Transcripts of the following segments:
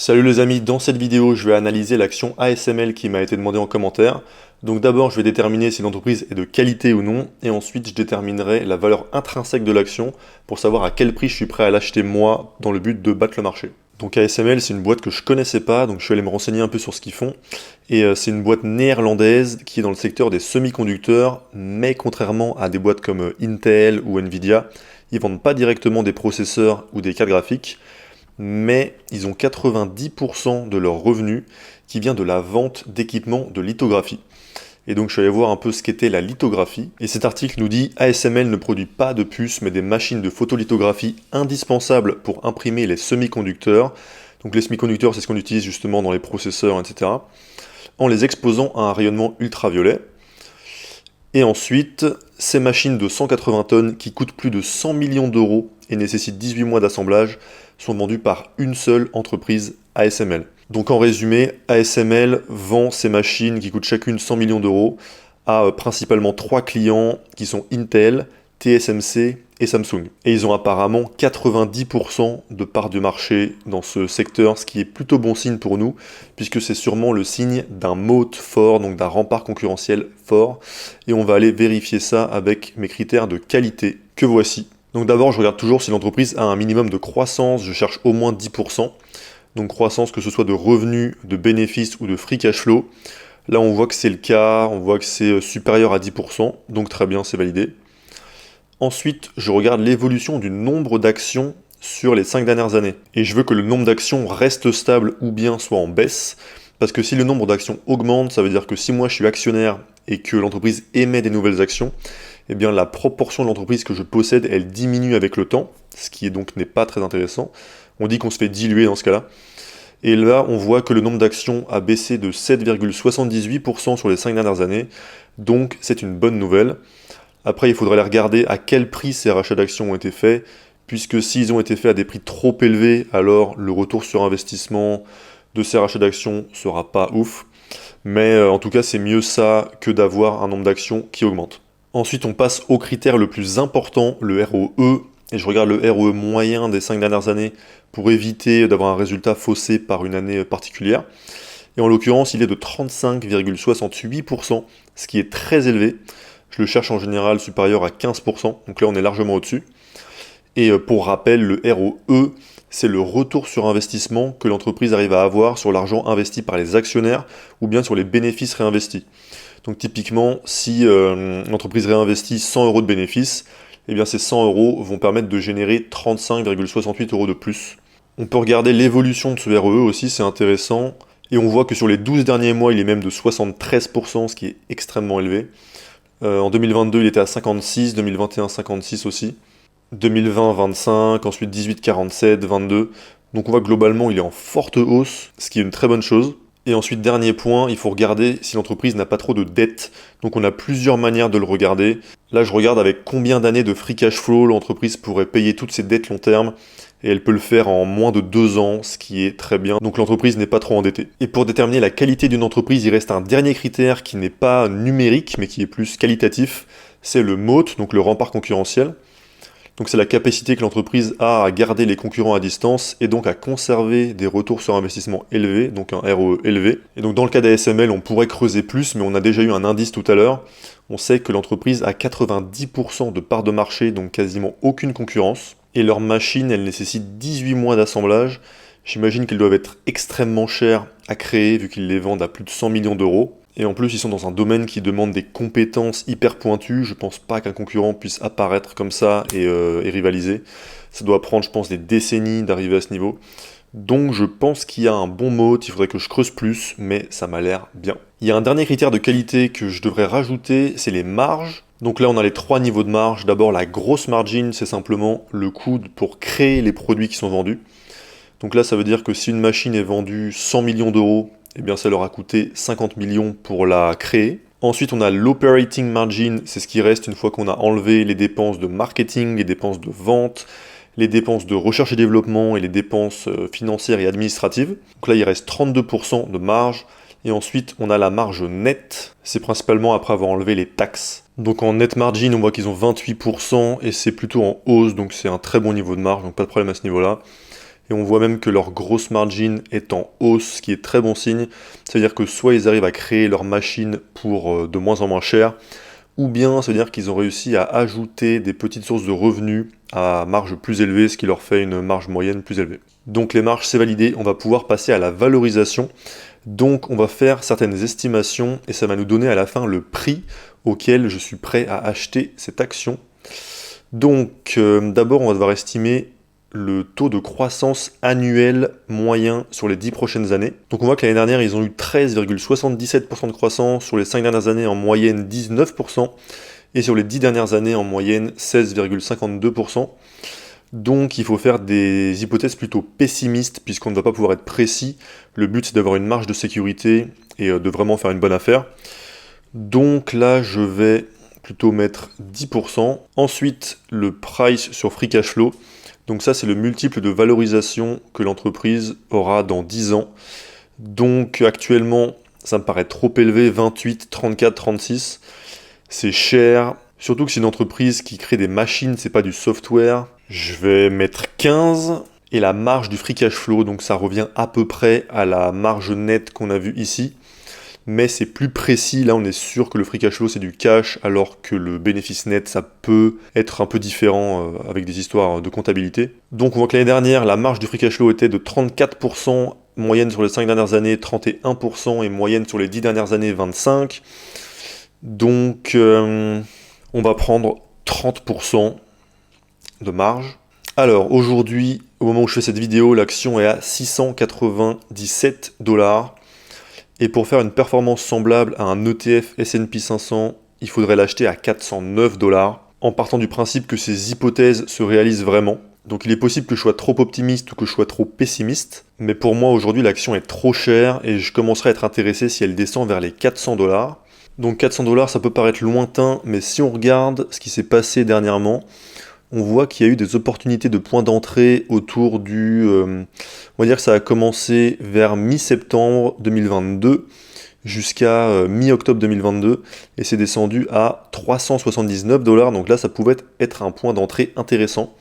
Salut les amis, dans cette vidéo je vais analyser l'action ASML qui m'a été demandée en commentaire. Donc d'abord je vais déterminer si l'entreprise est de qualité ou non, et ensuite je déterminerai la valeur intrinsèque de l'action pour savoir à quel prix je suis prêt à l'acheter moi dans le but de battre le marché. Donc ASML c'est une boîte que je connaissais pas, donc je suis allé me renseigner un peu sur ce qu'ils font. Et c'est une boîte néerlandaise qui est dans le secteur des semi-conducteurs, mais contrairement à des boîtes comme Intel ou Nvidia, ils vendent pas directement des processeurs ou des cartes graphiques, mais ils ont 90% de leurs revenus qui vient de la vente d'équipements de lithographie. Et donc je suis allé voir un peu ce qu'était la lithographie, et cet article nous dit ASML ne produit pas de puces mais des machines de photolithographie indispensables pour imprimer les semi-conducteurs. Donc les semi-conducteurs c'est ce qu'on utilise justement dans les processeurs, etc. En les exposant à un rayonnement ultraviolet. Et ensuite, ces machines de 180 tonnes qui coûtent plus de 100 millions d'euros et nécessitent 18 mois d'assemblage sont vendues par une seule entreprise, ASML. Donc en résumé, ASML vend ces machines qui coûtent chacune 100 millions d'euros à principalement 3 clients qui sont Intel, TSMC et Samsung. Et ils ont apparemment 90% de part de marché dans ce secteur, ce qui est plutôt bon signe pour nous, puisque c'est sûrement le signe d'un moat fort, donc d'un rempart concurrentiel fort. Et on va aller vérifier ça avec mes critères de qualité que voici. Donc d'abord, je regarde toujours si l'entreprise a un minimum de croissance, je cherche au moins 10%. Donc croissance que ce soit de revenus, de bénéfices ou de free cash flow. Là, on voit que c'est le cas, on voit que c'est supérieur à 10%, donc très bien, c'est validé. Ensuite, je regarde l'évolution du nombre d'actions sur les 5 dernières années. Et je veux que le nombre d'actions reste stable ou bien soit en baisse, parce que si le nombre d'actions augmente, ça veut dire que si moi je suis actionnaire et que l'entreprise émet des nouvelles actions, eh bien la proportion de l'entreprise que je possède, elle diminue avec le temps, ce qui donc n'est pas très intéressant. On dit qu'on se fait diluer dans ce cas-là. Et là, on voit que le nombre d'actions a baissé de 7,78% sur les 5 dernières années, donc c'est une bonne nouvelle. Après, il faudrait aller regarder à quel prix ces rachats d'actions ont été faits, puisque s'ils ont été faits à des prix trop élevés, alors le retour sur investissement de ces rachats d'actions sera pas ouf. Mais en tout cas, c'est mieux ça que d'avoir un nombre d'actions qui augmente. Ensuite, on passe au critère le plus important, le ROE. Et je regarde le ROE moyen des 5 dernières années pour éviter d'avoir un résultat faussé par une année particulière. Et en l'occurrence, il est de 35,68%, ce qui est très élevé. Je le cherche en général supérieur à 15%, donc là on est largement au-dessus. Et pour rappel, le ROE, c'est le retour sur investissement que l'entreprise arrive à avoir sur l'argent investi par les actionnaires ou bien sur les bénéfices réinvestis. Donc typiquement, si l'entreprise réinvestit 100 euros de bénéfices, eh bien ces 100 euros vont permettre de générer 35,68 euros de plus. On peut regarder l'évolution de ce ROE aussi, c'est intéressant. Et on voit que sur les 12 derniers mois, il est même de 73%, ce qui est extrêmement élevé. En 2022, il était à 56, 2021, 56 aussi. 2020, 25, ensuite 18, 47, 22. Donc on voit que globalement, il est en forte hausse, ce qui est une très bonne chose. Et ensuite, dernier point, il faut regarder si l'entreprise n'a pas trop de dettes. Donc on a plusieurs manières de le regarder. Là, je regarde avec combien d'années de free cash flow l'entreprise pourrait payer toutes ses dettes long terme. Et elle peut le faire en moins de 2 ans, ce qui est très bien. Donc l'entreprise n'est pas trop endettée. Et pour déterminer la qualité d'une entreprise, il reste un dernier critère qui n'est pas numérique, mais qui est plus qualitatif. C'est le moat, donc le rempart concurrentiel. Donc c'est la capacité que l'entreprise a à garder les concurrents à distance et donc à conserver des retours sur investissement élevés, donc un ROE élevé. Et donc dans le cas d'ASML, on pourrait creuser plus, mais on a déjà eu un indice tout à l'heure. On sait que l'entreprise a 90% de part de marché, donc quasiment aucune concurrence. Et leurs machines, elles nécessitent 18 mois d'assemblage. J'imagine qu'elles doivent être extrêmement chères à créer, vu qu'ils les vendent à plus de 100 millions d'euros. Et en plus, ils sont dans un domaine qui demande des compétences hyper pointues. Je pense pas qu'un concurrent puisse apparaître comme ça et rivaliser. Ça doit prendre, je pense, des décennies d'arriver à ce niveau. Donc je pense qu'il y a un bon mot, il faudrait que je creuse plus, mais ça m'a l'air bien. Il y a un dernier critère de qualité que je devrais rajouter, c'est les marges. Donc là, on a les 3 niveaux de marge. D'abord, la grosse margin, c'est simplement le coût pour créer les produits qui sont vendus. Donc là, ça veut dire que si une machine est vendue 100 millions d'euros, eh bien ça leur a coûté 50 millions pour la créer. Ensuite, on a l'operating margin, c'est ce qui reste une fois qu'on a enlevé les dépenses de marketing, les dépenses de vente, les dépenses de recherche et développement et les dépenses financières et administratives. Donc là, il reste 32% de marge. Et ensuite, on a la marge nette, c'est principalement après avoir enlevé les taxes. Donc en net margin, on voit qu'ils ont 28% et c'est plutôt en hausse, donc c'est un très bon niveau de marge, donc pas de problème à ce niveau-là. et on voit même que leur gross margin est en hausse, ce qui est très bon signe. Ça veut dire que soit ils arrivent à créer leur machine pour de moins en moins cher, ou bien ça veut dire qu'ils ont réussi à ajouter des petites sources de revenus à marge plus élevée, ce qui leur fait une marge moyenne plus élevée. Donc les marges, c'est validé, on va pouvoir passer à la valorisation. Donc on va faire certaines estimations et ça va nous donner à la fin le prix auquel je suis prêt à acheter cette action. Donc d'abord on va devoir estimer le taux de croissance annuel moyen sur les 10 prochaines années. Donc on voit que l'année dernière, ils ont eu 13,77% de croissance, sur les 5 dernières années en moyenne 19%, et sur les 10 dernières années en moyenne 16,52%. Donc il faut faire des hypothèses plutôt pessimistes, puisqu'on ne va pas pouvoir être précis. Le but c'est d'avoir une marge de sécurité et de vraiment faire une bonne affaire. Donc là je vais plutôt mettre 10%. Ensuite, le price sur free cash flow. Donc ça, c'est le multiple de valorisation que l'entreprise aura dans 10 ans. Donc actuellement, ça me paraît trop élevé, 28, 34, 36. C'est cher. Surtout que c'est une entreprise qui crée des machines, c'est pas du software. Je vais mettre 15. Et la marge du free cash flow, donc ça revient à peu près à la marge nette qu'on a vue ici. Mais c'est plus précis, là on est sûr que le free cash flow c'est du cash, alors que le bénéfice net ça peut être un peu différent avec des histoires de comptabilité. Donc on voit que l'année dernière, la marge du free cash flow était de 34%, moyenne sur les 5 dernières années 31% et moyenne sur les 10 dernières années 25%. Donc on va prendre 30% de marge. Alors aujourd'hui, au moment où je fais cette vidéo, l'action est à 697 $. Et pour faire une performance semblable à un ETF S&P 500, il faudrait l'acheter à 409 $, en partant du principe que ces hypothèses se réalisent vraiment. Donc il est possible que je sois trop optimiste ou que je sois trop pessimiste, mais pour moi aujourd'hui l'action est trop chère et je commencerai à être intéressé si elle descend vers les 400 $. Donc 400 $, ça peut paraître lointain, mais si on regarde ce qui s'est passé dernièrement, on voit qu'il y a eu des opportunités de points d'entrée autour du... on va dire que ça a commencé vers mi-septembre 2022 jusqu'à mi-octobre 2022 et c'est descendu à 379 $. Donc là, ça pouvait être un point d'entrée intéressant.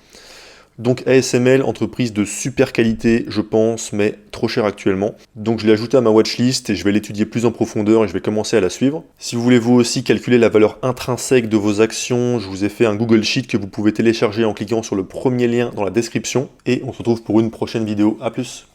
Donc ASML, entreprise de super qualité, je pense, mais trop cher actuellement. Donc je l'ai ajouté à ma watchlist et je vais l'étudier plus en profondeur et je vais commencer à la suivre. Si vous voulez vous aussi calculer la valeur intrinsèque de vos actions, je vous ai fait un Google Sheet que vous pouvez télécharger en cliquant sur le premier lien dans la description. Et on se retrouve pour une prochaine vidéo. À plus!